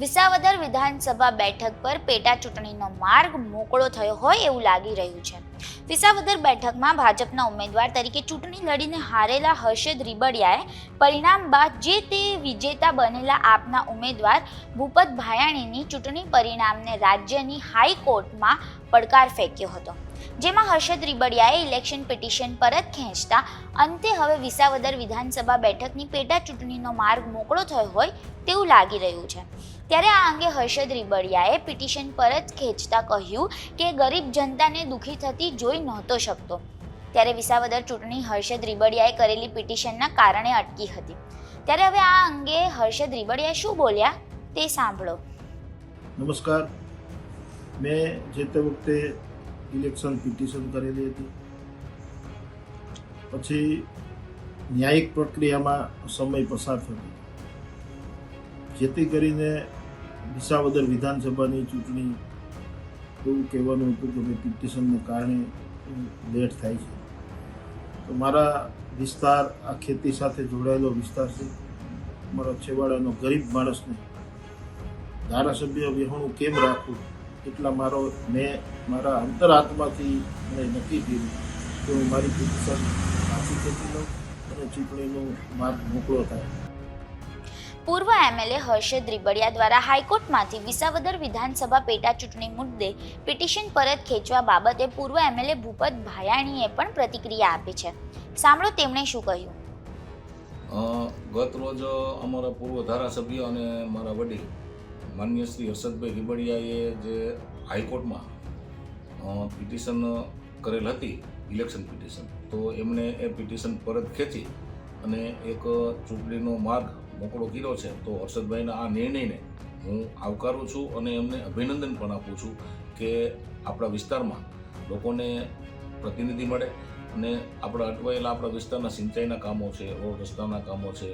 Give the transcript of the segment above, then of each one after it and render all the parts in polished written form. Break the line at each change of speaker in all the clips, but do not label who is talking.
વિસાવદર વિધાનસભા બેઠક પર પેટા ચૂંટણીનો માર્ગ મોકળો થયો હોય એવું લાગી રહ્યું છે। વિસાવદર બેઠકમાં ભાજપના ઉમેદવાર તરીકે ચૂંટણી લડીને હારેલા હર્ષદ રીબડિયાએ પરિણામ બાદ જે તે વિજેતા બનેલા આપના ઉમેદવાર ભૂપત ભાયાણીની ચૂંટણી પરિણામને રાજ્યની હાઈકોર્ટમાં પડકાર ફેંક્યો હતો, જેમાં હર્ષદ રીબડિયાએ ઇલેક્શન પિટિશન પરત ખેંચતા અંતે હવે વિસાવદર વિધાનસભા બેઠકની પેટા ચૂંટણીનો માર્ગ મોકળો થયો હોય તેવું લાગી રહ્યું છે। ત્યારે આ અંગે હર્ષદ રીબડિયાએ પિટિશન પરત ખેંચતા કહ્યું કે ગરીબ જનતાને દુઃખી થતી જોઈ નહોતો શકતો। ત્યારે વિસાવદર ચૂંટણી હર્ષદ રીબડિયાએ કરેલી પિટિશનના કારણે અટકી હતી। ત્યારે હવે આ અંગે હર્ષદ રીબડિયા શું બોલ્યા તે સાંભળો।
નમસ્કાર, મેં જે તે વખતે ઇલેક્શન પિટિશન કરેલી હતી, પછી ન્યાયિક પ્રક્રિયામાં સમય પસાર થયો, જેથી કરીને વિસાવદર વિધાનસભાની ચૂંટણી એવું કહેવાનું હતું કે ભાઈ પિટિશનને કારણે લેટ થાય છે। તો મારા વિસ્તાર આ ખેતી સાથે જોડાયેલો વિસ્તાર છે। મારા છેવાડાનો ગરીબ માણસને ધારાસભ્ય વિહોણું કેમ રાખવું, એટલા મેં મારા અંતરાત્માથી નક્કી કર્યું કે હું મારી પિટિશન પાછી ખેંચી લઉં અને ચૂંટણીનો માર્ગ મોકળો થાય।
પૂર્વ એમએલએ હર્ષદ રીબડિયા દ્વારા હાઈકોર્ટમાંથી વિસાવદર વિધાનસભા પેટા ચૂંટણી મુદ્દે પિટિશન પરત ખેંચવા બાબતે પૂર્વ એમએલએ ભૂપત ભાયાણીએ પણ પ્રતિક્રિયા આપી છે। સાંભળો તેમણે શું કહ્યું।
ગત રોજ અમારા પૂર્વ ધારાસભ્ય અને મારા વડીલ માનનીય શ્રી હર્ષદભાઈ રીબડિયાએ જે હાઈકોર્ટમાં પિટિશન કરેલ હતી, ઇલેક્શન પિટિશન, તો એમણે એ પિટિશન પરત ખેંચી અને એક ચૂંટણીનો માર્ગ મોકળો કર્યો છે। તો હર્ષદભાઈના આ નિર્ણયને હું આવકારું છું અને એમને અભિનંદન પણ આપું છું કે આપણા વિસ્તારમાં લોકોને પ્રતિનિધિ મળે અને આપણા અટવાયેલા આપણા વિસ્તારના સિંચાઈના કામો છે, રોડ રસ્તાના કામો છે,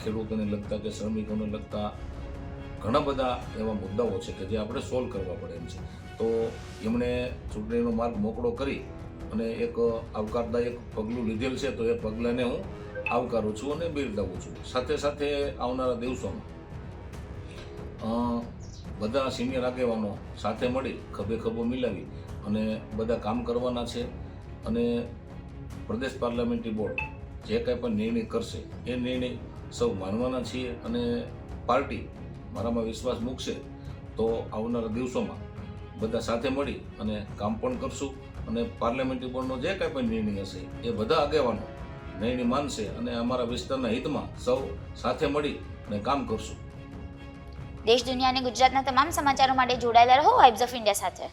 ખેડૂતોને લગતા કે શ્રમિકોને લગતા ઘણા બધા એવા મુદ્દાઓ છે કે જે આપણે સોલ્વ કરવા પડે એમ છે। તો એમણે ચૂંટણીનો માર્ગ મોકળો કરી અને એક આવકારદાયક પગલું લીધેલ છે, તો એ પગલાંને હું આવકારું છું અને બિરદાવું છું। સાથે સાથે આવનારા દિવસોમાં બધા સિનિયર આગેવાનો સાથે મળી ખભે ખભો મિલાવી અને બધા કામ કરવાના છે અને પ્રદેશ પાર્લામેન્ટરી બોર્ડ જે કાંઈ પણ નિર્ણય કરશે એ નિર્ણય સૌ માનવાના છીએ અને પાર્ટી મારામાં વિશ્વાસ મૂકશે તો આવનારા દિવસોમાં બધા સાથે મળી અને કામ પણ કરશું અને પાર્લામેન્ટરી બોર્ડનો જે કાંઈ પણ નિર્ણય હશે એ બધા આગેવાનો નિર્ણય માનશે અને અમારા વિસ્તારના હિતમાં સૌ સાથે મળી અને કામ કરશું।
દેશ દુનિયા અને ગુજરાતના તમામ સમાચારો માટે જોડાયેલા રહો વાઇબ્સ ઓફ ઇન્ડિયા સાથે।